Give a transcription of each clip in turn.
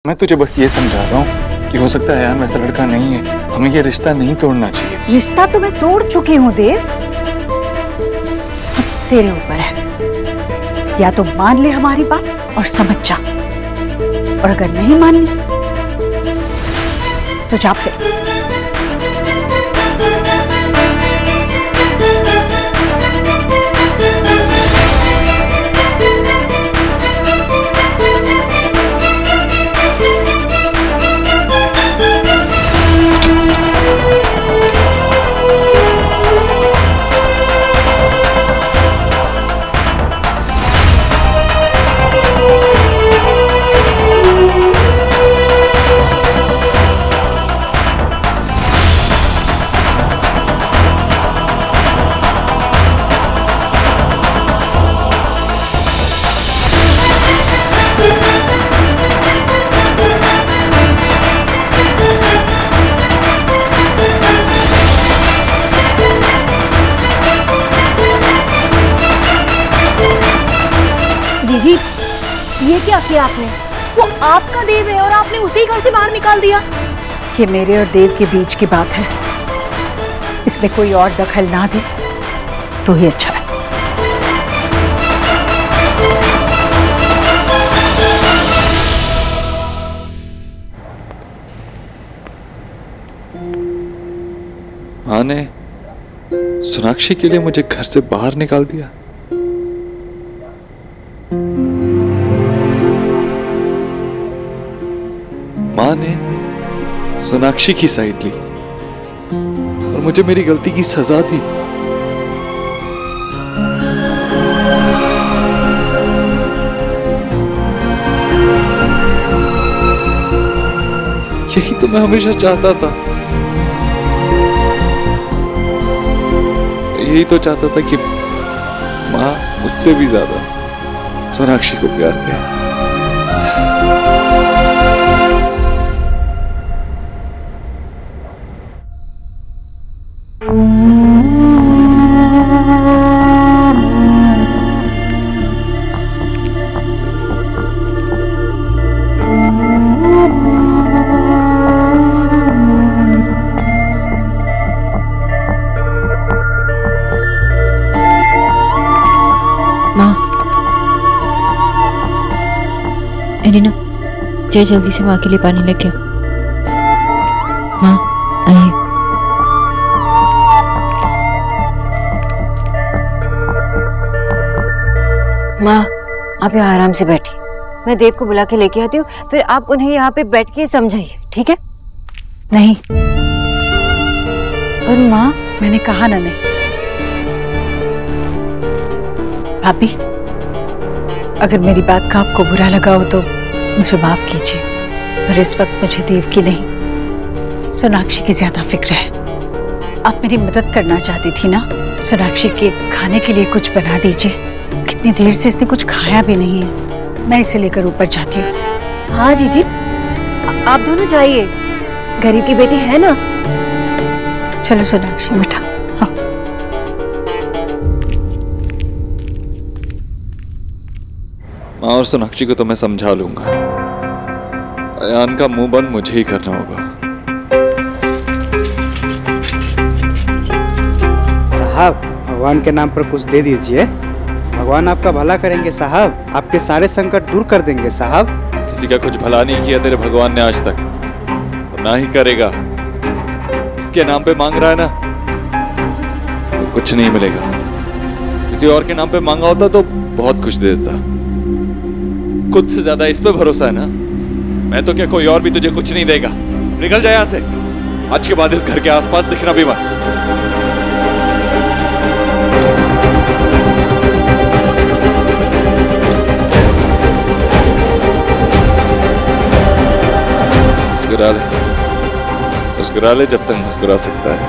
मैं तुझे बस ये समझा रहा हूँ कि हो सकता है यार वैसा लड़का नहीं है, हमें ये रिश्ता नहीं तोड़ना चाहिए। रिश्ता तो मैं तोड़ चुकी हूँ देव, अब तेरे ऊपर है। या तो मान ले हमारी बात और समझ जा, और अगर नहीं माननी तो जा फिर। जीजी, ये क्या किया आपने? वो आपका देव है और आपने उसे ही घर से बाहर निकाल दिया। ये मेरे और देव के बीच की बात है, इसमें कोई और दखल ना दे तो ही अच्छा है। माँ ने सोनाक्षी के लिए मुझे घर से बाहर निकाल दिया। माँ ने सोनाक्षी की साइड ली और मुझे मेरी गलती की सजा दी। यही तो मैं हमेशा चाहता था। यही तो चाहता था कि माँ मुझसे भी ज्यादा सोनाक्षी को प्यार दे। एलिना, जय जल्दी से माँ के लिए पानी लेके आओ। माँ आइए। माँ, आप यहाँ आराम से बैठिए, मैं देव को बुला के लेके आती हूँ, फिर आप उन्हें यहाँ पे बैठ के समझाइए, ठीक है? नहीं, और माँ, मैंने कहा ना नहीं। भाभी, अगर मेरी बात का आपको बुरा लगा हो तो मुझे माफ कीजिए, पर इस वक्त मुझे देव की नहीं सोनाक्षी की ज्यादा फिक्र है। आप मेरी मदद करना चाहती थी ना, सोनाक्षी के खाने के लिए कुछ बना दीजिए। कितनी देर से इसने कुछ खाया भी नहीं है, मैं इसे लेकर ऊपर जाती हूँ। हाँ जीजी, आप दोनों जाइए, गरीब की बेटी है ना। चलो सोनाक्षी, बेटा। हाँ। माँ और सोनाक्षी को तो मैं समझा लूंगा, अयान का मुंह बंद मुझे ही करना होगा। साहब, भगवान के नाम पर कुछ दे दीजिए, भगवान आपका भला करेंगे साहब, आपके सारे संकट दूर कर देंगे साहब। किसी का कुछ भला नहीं किया तेरे भगवान ने आज तक, और ना ही करेगा। इसके नाम पे मांग रहा है ना, तो कुछ नहीं मिलेगा। किसी और के नाम पे मांगा होता तो बहुत कुछ दे देता। खुद से ज्यादा इस पे भरोसा है ना। मैं तो क्या, कोई और भी तुझे कुछ नहीं देगा। निकल जाए यहाँ से, आज के बाद इस घर के आसपास दिखना भी मत। मुस्कुरा ले जब तक मुस्कुरा सकता है।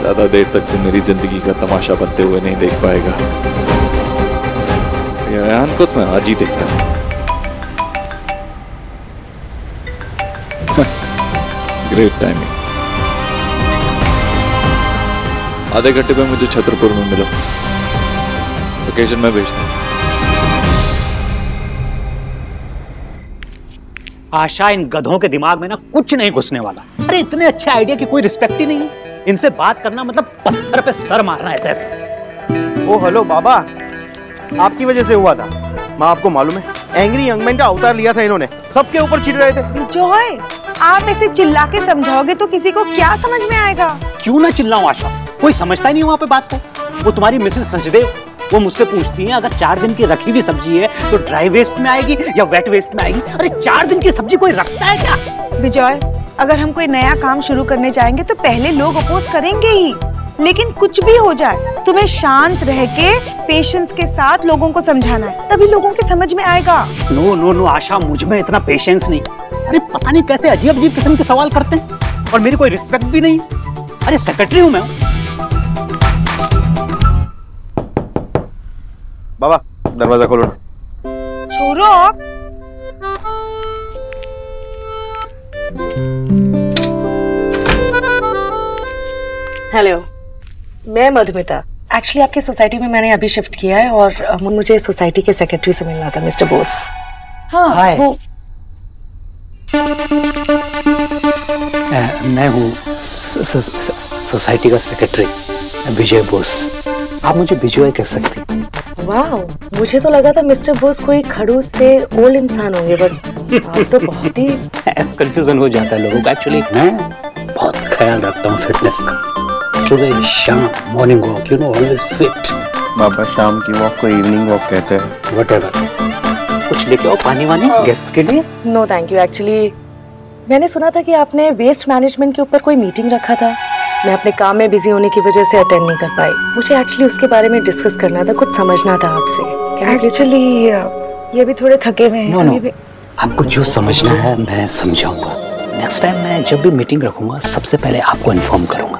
ज्यादा देर तक तू मेरी जिंदगी का तमाशा बनते हुए नहीं देख पाएगा। अयान को तो मैं आज ही देखता हूँ। Great timing. आधे घंटे में मुझे छतरपुर में मिलो, लोकेशन में भेजता हूँ। आशा, इन गधों के दिमाग में ना कुछ नहीं घुसने वाला। अरे इतने अच्छे आइडिया की कोई रिस्पेक्ट ही नहीं है। इनसे बात करना मतलब पत्थर पे सर मारना ऐसे ऐसे। ओ हेलो बाबा, आपकी वजह से हुआ था। माँ आपको मालूम है, एंग्री यंग मैन का अवतार लिया था इन्होंने, सबके ऊपर चिढ़ रहे थे। जॉय, आप ऐसे चिल्ला के समझाओगे तो किसी को क्या समझ में आएगा? क्यों ना चिल्लाऊं आशा, कोई समझता ही नहीं वहाँ पे बात को। वो तुम्हारी मिसेस सचदेव, वो मुझसे पूछती हैं अगर 4 दिन की रखी हुई सब्जी है तो ड्राई वेस्ट में आएगी या वेट वेस्ट में आएगी। अरे 4 दिन की सब्जी कोई रखता है क्या? विजय, अगर हम कोई नया काम शुरू करने जाएंगे तो पहले लोग अपोज करेंगे ही, लेकिन कुछ भी हो जाए तुम्हें शांत रह के पेशेंस के साथ लोगों को समझाना है, तभी लोगों के समझ में आएगा। नो नो नो आशा, मुझ में इतना पेशेंस नहीं। अरे पता नहीं कैसे अजीब अजीब किस्म के सवाल करते हैं और मेरी कोई रिस्पेक्ट भी नहीं। अरे सेक्रेटरी हूँ मैं। बाबा दरवाजा खोलो। छोरो, हेलो, मैं मधुमिता। एक्चुअली आपकी सोसाइटी में मैंने अभी शिफ्ट किया है और मुझे सोसाइटी के सेक्रेटरी से मिलना था, मिस्टर बोस। हाँ वो मैं हूँ सोसाइटी का सेक्रेटरी विजय बोस। आप मुझे विजय कह सकती हैं। वाह, मुझे तो लगा था मिस्टर बोस कोई खड़ूस से ओल्ड इंसान होंगे, बट आप तो बहुत ही कंफ्यूजन हो जाता है लोगों का। एक्चुअली मैं बहुत ख्याल रखता हूँ फिटनेस का, सुबह शाम morning walk, you know, always fit. बाबा शाम की वॉक को इवनिंग वॉक कहते हैं। व्हाटएवर। कुछ लेके आओ पानी वानी गेस्ट के लिए। No thank you. एक्चुअली मैंने सुना था कि आपने वेस्ट मैनेजमेंट के ऊपर कोई मीटिंग रखा था। मैं अपने काम में बिजी होने की वजह से अटेंड नहीं कर पाई। मुझे एक्चुअली उसके बारे में डिस्कस करना था, कुछ समझना था आपसे। एक्चुअली ये भी थोड़े थके हुए हैं। नो नो, आपको जो समझना है मैं समझाऊंगा। नेक्स्ट टाइम मैं जब भी मीटिंग रखूंगा सबसे पहले आपको इन्फॉर्म करूंगा।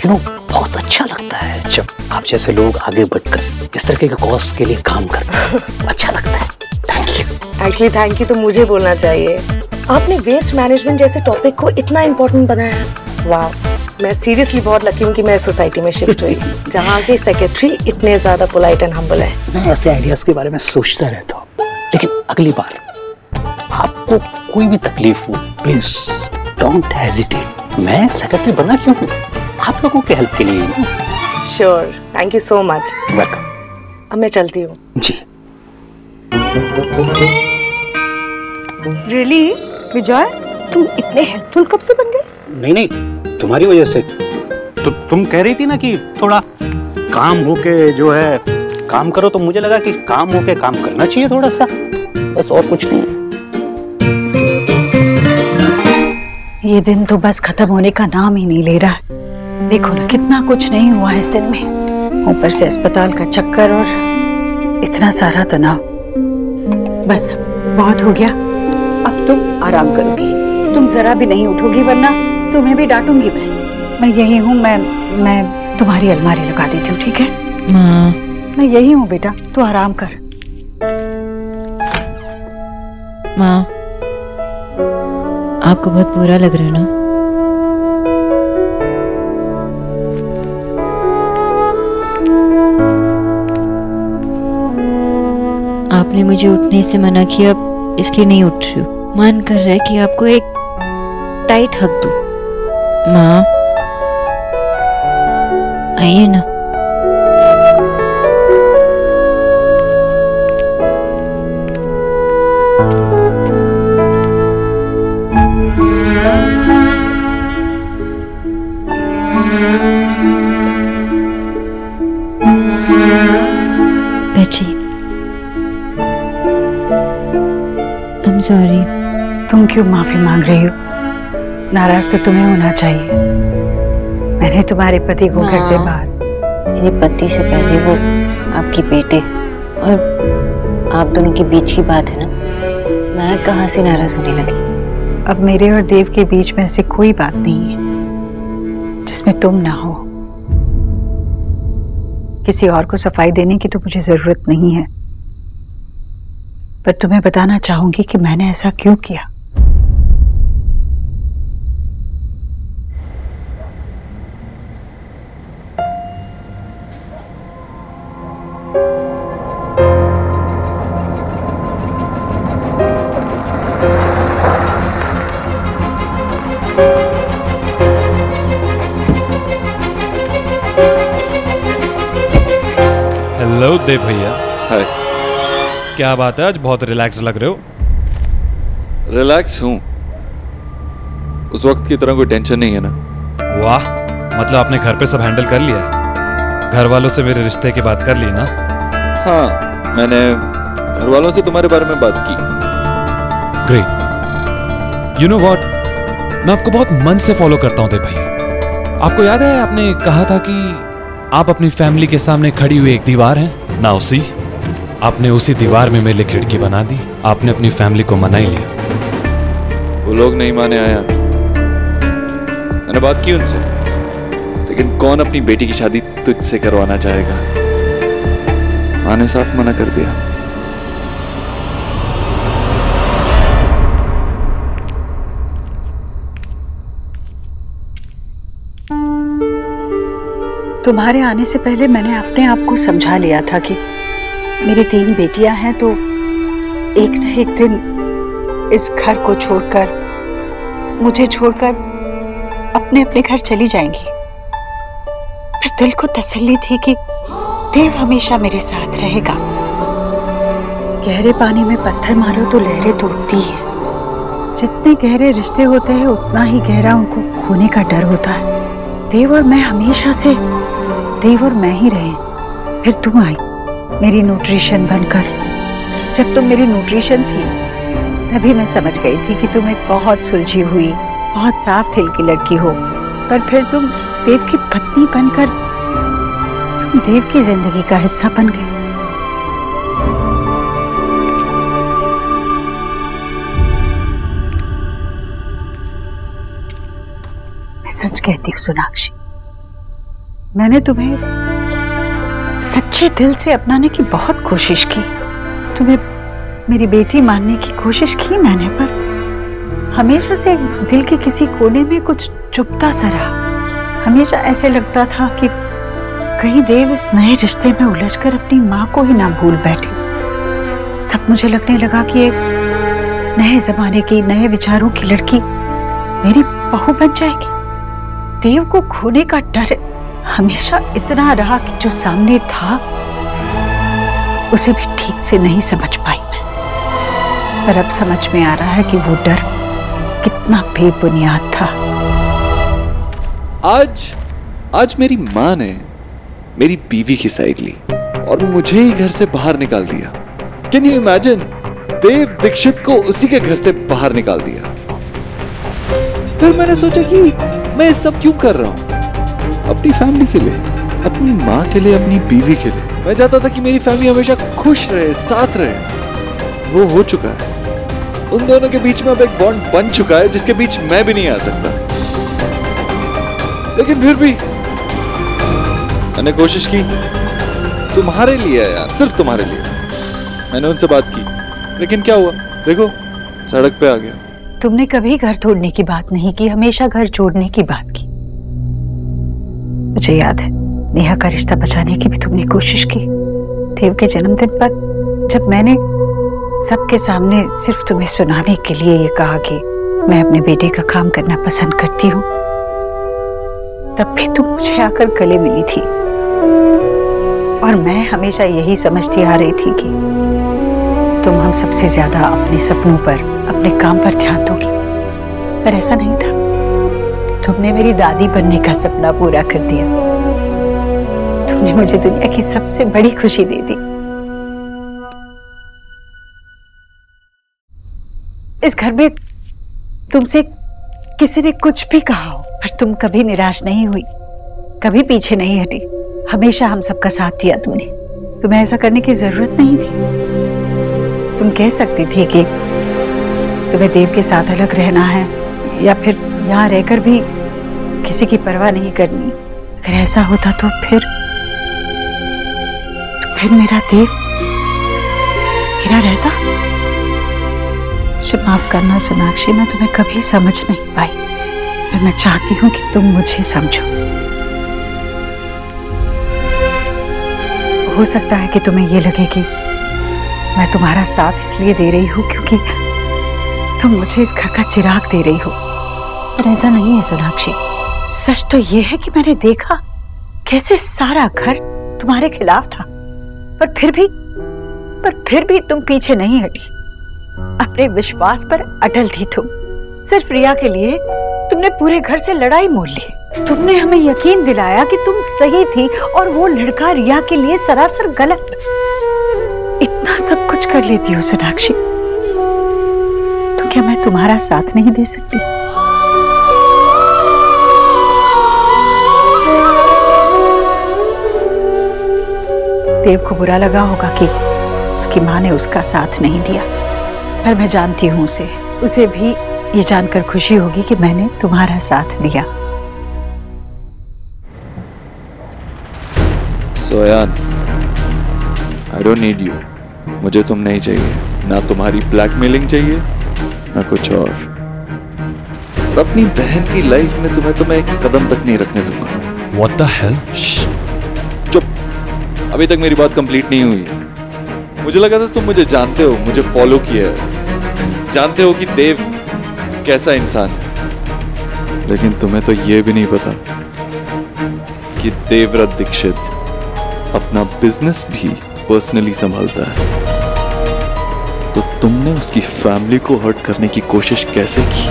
यू नो, बहुत अच्छा लगता है जब आप जैसे लोग आगे बढ़कर इस तरह के कॉज के लिए काम करते हैं। अच्छा लगता है। Thank you. Actually thank you तो मुझे बोलना चाहिए। आपने वेस्ट मैनेजमेंट जैसे टॉपिक को इतना इम्पोर्टेंट बनाया। वाह, मैं सीरियसली बहुत लकी हूँ कि मैं सोसाइटी में शिफ्ट हुई जहाँ के सेक्रेटरी इतने ज्यादा पोलाइट एंड हम्बल है। मैं ऐसे आइडियाज के बारे में सोचता रहता हूँ, लेकिन अगली बार आपको कोई भी तकलीफ हो प्लीज डोंट हेजिटेट। मैं सेक्रेटरी बना क्यों हूँ? आप लोगों के हेल्प के लिए। Sure, thank you so much. Welcome. अब मैं चलती हूँ। जी। रियली विजय, तुम इतने हेल्पफुल कब से बन गए? नहीं नहीं, तुम्हारी वजह से। तो तुम कह रही थी ना कि थोड़ा काम होके जो है काम करो, तो मुझे लगा कि काम होके काम करना चाहिए थोड़ा सा, बस और कुछ नहीं। ये दिन तो बस खत्म होने का नाम ही नहीं ले रहा है। देखो ना, कितना कुछ नहीं हुआ इस दिन में, ऊपर से अस्पताल का चक्कर और इतना सारा तनाव। बस बहुत हो गया, अब तुम आराम करोगी। तुम जरा भी नहीं उठोगी वरना तुम्हें भी डांटूंगी मैं यही हूँ। मैं तुम्हारी अलमारी लगा देती हूँ, ठीक है? माँ, मैं यही हूँ बेटा, तू आराम कर। माँ, आपको बहुत बुरा लग रहा है ना? आपने मुझे उठने से मना किया, इसलिए नहीं उठ रही हूँ। मन कर रहा है कि आपको एक टाइट हक दूं। माँ, आइए ना। बैठिए। I'm sorry। तुम क्यों माफी मांग रही हो? नाराज तो तुम्हें होना चाहिए। मैंने तुम्हारे पति को घर से बाहर। मेरे पति से पहले वो आपके बेटे और आप दोनों के बीच की बात है ना, मैं कहाँ से नाराज होने लगी। अब मेरे और देव के बीच में ऐसी कोई बात नहीं है जिसमें तुम ना हो। किसी और को सफाई देने की तो मुझे जरूरत नहीं है, पर तुम्हें बताना चाहूंगी कि मैंने ऐसा क्यों किया। हेलो देव भैया। हाय। क्या बात है, आज बहुत रिलैक्स लग रहे हो। रिलैक्स हूँ, उस वक्त की तरह कोई टेंशन नहीं है ना। वाह, मतलब आपने घर पे सब हैंडल कर लिया है। घर वालों से मेरे रिश्ते की बात कर ली ना? हाँ, मैंने घर वालों से तुम्हारे बारे में बात की। ग्रेट। यू नो व्हाट, मैं आपको बहुत मन से फॉलो करता हूँ देव भैया। आपको याद है आपने कहा था कि आप अपनी फैमिली के सामने खड़ी हुई एक दीवार हैं ना, उसी आपने उसी दीवार में मेरे लिए खिड़की बना दी। आपने अपनी फैमिली को मना ही लिया। वो लोग नहीं माने आया, मैंने बात की उनसे, लेकिन कौन अपनी बेटी की शादी तुझसे करवाना चाहेगा। माँ ने साफ मना कर दिया। तुम्हारे आने से पहले मैंने अपने आप को समझा लिया था कि मेरी 3 बेटियां हैं तो एक न एक दिन इस घर को छोड़कर, मुझे छोड़कर अपने अपने घर चली जाएंगी। फिर दिल को तसल्ली थी कि देव हमेशा मेरे साथ रहेगा। गहरे पानी में पत्थर मारो तो लहरें तो उठती हैं। जितने गहरे रिश्ते होते हैं उतना ही गहरा उनको खोने का डर होता है। देव और मैं हमेशा से देव और मैं ही रहे। फिर तुम आई मेरी न्यूट्रिशन बनकर। जब तुम मेरी न्यूट्रिशन थी तभी मैं समझ गई थी कि तुम एक बहुत सुलझी हुई, बहुत साफ दिल की लड़की हो। पर फिर तुम देव की पत्नी बनकर तुम देव की जिंदगी का हिस्सा बन गई। मैं सच कहती हूँ सोनाक्षी, मैंने तुम्हें सच्चे दिल से अपनाने की बहुत कोशिश की। तुम्हें मेरी बेटी मानने की कोशिश की मैंने, पर हमेशा से दिल के किसी कोने में कुछ चुभता सा रहा। हमेशा ऐसे लगता था कि कहीं देव इस नए रिश्ते में उलझकर अपनी माँ को ही ना भूल बैठे। तब मुझे लगने लगा कि एक नए जमाने की, नए विचारों की लड़की मेरी बहू बन जाएगी। देव को खोने का डर हमेशा इतना रहा कि जो सामने था उसे भी ठीक से नहीं समझ पाई मैं। पर अब समझ में आ रहा है कि वो डर कितना बेबुनियाद था। आज मेरी माँ ने मेरी बीवी की साइड ली और मुझे ही घर से बाहर निकाल दिया। Can you imagine? Dev Dikshit को उसी के घर से बाहर निकाल दिया। फिर मैंने सोचा कि मैं ये सब क्यों कर रहा हूं? अपनी फैमिली के लिए, अपनी माँ के लिए, अपनी बीवी के लिए। मैं चाहता था कि मेरी फैमिली हमेशा खुश रहे, साथ रहे। वो हो चुका है। उन दोनों के बीच में अब एक बॉन्ड बन चुका है जिसके बीच मैं भी नहीं आ सकता। लेकिन फिर भी मैंने कोशिश की, तुम्हारे लिए यार, सिर्फ तुम्हारे लिए। मैंने उनसे बात की, लेकिन क्या हुआ? देखो, सड़क पे आ गया। तुमने कभी घर तोड़ने की बात नहीं की, हमेशा घर छोड़ने की बात की। मुझे याद है नेहा का रिश्ता बचाने की भी तुमने कोशिश की। देव के जन्मदिन पर जब मैंने सबके सामने सिर्फ तुम्हें सुनाने के लिए ये कहा कि मैं अपने बेटे का काम करना पसंद करती हूँ, तब भी तुम मुझे आकर गले मिली थी। और मैं हमेशा यही समझती आ रही थी कि तुम हम सबसे ज्यादा अपने सपनों पर, अपने काम पर ध्यान दोगी। पर ऐसा नहीं था। तुमने मेरी दादी बनने का सपना पूरा कर दिया। तुमने मुझे दुनिया की सबसे बड़ी खुशी दे दी। इस घर में तुमसे किसी ने कुछ भी कहा हो, पर तुम कभी निराश नहीं हुई, कभी पीछे नहीं हटी। हमेशा हम सबका साथ दिया तुमने। तुम्हें ऐसा करने की जरूरत नहीं थी। तुम कह सकती थी कि तुम्हें देव के साथ अलग रहना है, या फिर यहाँ रहकर भी किसी की परवाह नहीं करनी। अगर ऐसा होता तो फिर मेरा देव मेरा रहता। मुझे माफ करना सोनाक्षी, मैं तुम्हें कभी समझ नहीं पाई। पर मैं चाहती हूँ कि तुम मुझे समझो। हो सकता है कि तुम्हें ये लगे कि मैं तुम्हारा साथ इसलिए दे रही हूँ क्योंकि तुम मुझे इस घर का चिराग दे रही हो, पर ऐसा नहीं है सोनाक्षी। सच तो ये है कि मैंने देखा कैसे सारा घर तुम्हारे खिलाफ था। पर फिर भी तुम पीछे नहीं हटी। अपने विश्वास पर अटल थी तुम। सिर्फ रिया के लिए तुमने पूरे घर से लड़ाई मोल ली। तुमने हमें यकीन दिलाया कि तुम सही थी और वो लड़का रिया के लिए सरासर गलत। इतना सब कुछ कर लेती हो सोनाक्षी, तो क्या मैं तुम्हारा साथ नहीं दे सकती? देव को बुरा लगा होगा कि उसकी माँ ने उसका साथ नहीं दिया, पर मैं जानती हूँ उसे भी ये जानकर खुशी होगी कि मैंने तुम्हारा साथ दिया। सोयान, I don't need you। मुझे तुम नहीं चाहिए, ना तुम्हारी ब्लैकमेलिंग चाहिए ना कुछ और अपनी बहन की लाइफ में तुम्हें एक कदम तक नहीं रखने दूंगा। What the hell? चुप, अभी तक मेरी बात कंप्लीट नहीं हुई। मुझे लगा था तुम मुझे जानते हो, मुझे फॉलो किया है, जानते हो कि देव कैसा इंसान है, लेकिन तुम्हें तो ये भी नहीं पता कि देवव्रत दीक्षित अपना बिजनेस भी पर्सनली संभालता है। तो तुमने उसकी फैमिली को हर्ट करने की कोशिश कैसे की?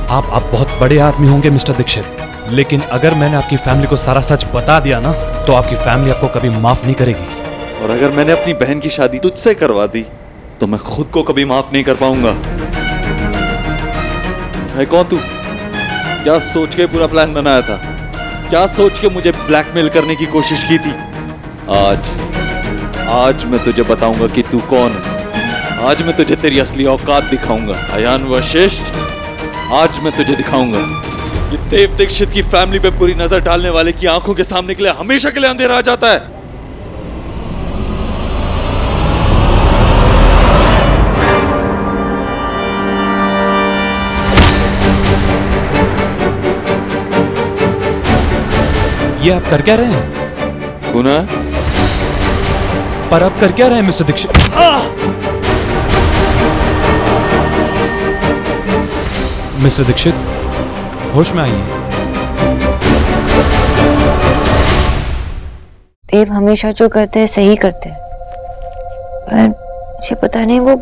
आप बहुत बड़े आदमी होंगे मिस्टर दीक्षित, लेकिन अगर मैंने आपकी फैमिली को सारा सच बता दिया ना, तो आपकी फैमिली आपको कभी माफ नहीं करेगी। और अगर मैंने अपनी बहन की शादी तुझसे करवा दी, तो मैं खुद को कभी माफ नहीं कर पाऊंगा। है कौन तू? क्या सोच के पूरा प्लान बनाया था? क्या सोच के मुझे ब्लैकमेल करने की कोशिश की थी? आज मैं तुझे बताऊंगा कि तू कौन है। आज मैं तुझे तेरी असली औकात दिखाऊंगा अयान वशिष्ठ। आज मैं तुझे दिखाऊंगा कि देव दीक्षित की फैमिली पे पूरी नजर डालने वाले की आंखों के सामने के लिए हमेशा के लिए अंधेरा आ जाता है। ये आप कर क्या रहे हैं? गुना? पर आप कर क्या रहे हैं मिस्टर दीक्षित? मिस्टर दीक्षित, होश में आइए। देव हमेशा जो करते हैं सही करते हैं, पर मुझे पता नहीं वो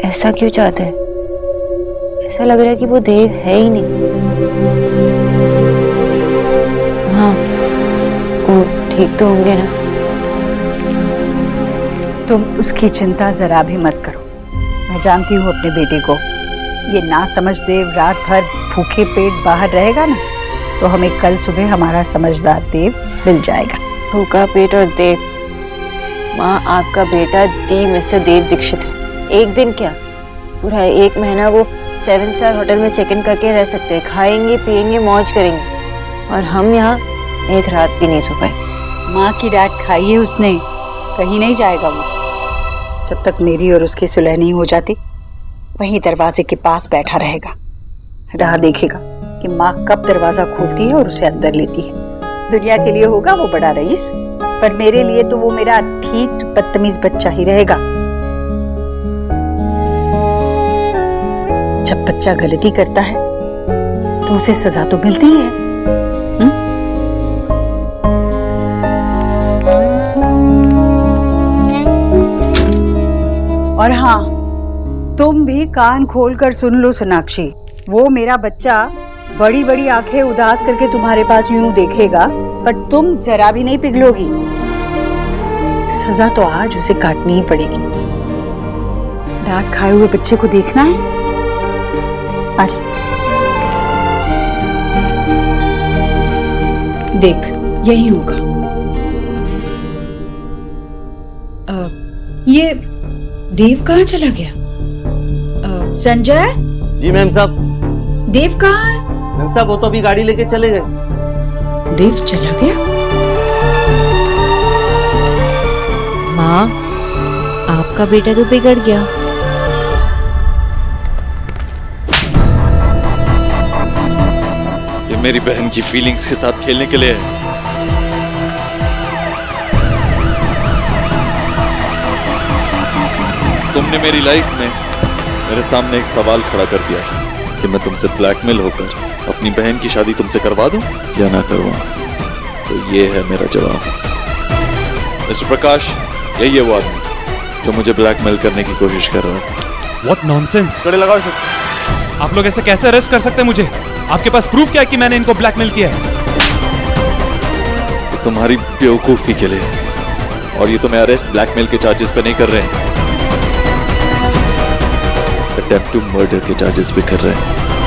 ऐसा क्यों चाहते हैं। ऐसा लग रहा है कि वो देव है ही नहीं। हाँ, वो ठीक तो होंगे ना? तुम उसकी चिंता जरा भी मत करो। मैं जानती हूँ अपने बेटे को। ये ना समझ देव रात भर भूखे पेट बाहर रहेगा ना, तो हमें कल सुबह हमारा समझदार देव मिल जाएगा। भूखा पेट और देव? माँ, आपका बेटा दी मिस्टर देव दीक्षित है। एक दिन क्या, पूरा 1 महीना वो 7 स्टार होटल में चेक इन करके रह सकते हैं। खाएंगे पिएंगे मौज करेंगे, और हम यहाँ एक रात भी नहीं सो पाए। माँ की डांट खाई है उसने, कहीं नहीं जाएगा वो। जब तक मेरी और उसकी सुलह नहीं हो जाती, वहीं दरवाजे के पास बैठा रहेगा, राह देखेगा कि माँ कब दरवाजा खोलती है और उसे अंदर लेती है। दुनिया के लिए होगा वो बड़ा रईस, पर मेरे लिए तो वो मेरा ठीक बदतमीज बच्चा ही रहेगा। जब बच्चा गलती करता है तो उसे सजा तो मिलती ही है। और हाँ, तुम भी कान खोलकर सुन लो सोनाक्षी, वो मेरा बच्चा बड़ी बड़ी आंखें उदास करके तुम्हारे पास यूं देखेगा, पर तुम जरा भी नहीं पिघलोगी। सजा तो आज उसे काटनी ही पड़ेगी। डांट खाए हुए बच्चे को देखना है? आजा, देख यही होगा। ये देव कहाँ चला गया? संजय? जी मैम साहब। देव कहाँ है? मैम साहब वो तो अभी गाड़ी लेके चले गए। देव चला गया? माँ, आपका बेटा तो बिगड़ गया। ये मेरी बहन की फीलिंग्स के साथ खेलने के लिए है। तुमने मेरी लाइफ में मेरे सामने एक सवाल खड़ा कर दिया कि मैं तुमसे ब्लैकमेल होकर अपनी बहन की शादी तुमसे करवा दूं या ना करवाऊं। तो ये है मेरा जवाब। मिस्टर प्रकाश, यही है वो आदमी जो मुझे ब्लैकमेल करने की कोशिश कर रहा है। What nonsense! गले लगाओ इसे। आप लोग ऐसे कैसे अरेस्ट कर सकते हैं मुझे? आपके पास प्रूफ क्या है कि मैंने इनको ब्लैकमेल किया है? तो तुम्हारी बेवकूफी के लिए, और ये तुम्हें अरेस्ट ब्लैकमेल के चार्जेस पे नहीं कर रहे हैं, अटेम्प्ट टू मर्डर के चार्जेस पे कर रहे हैं।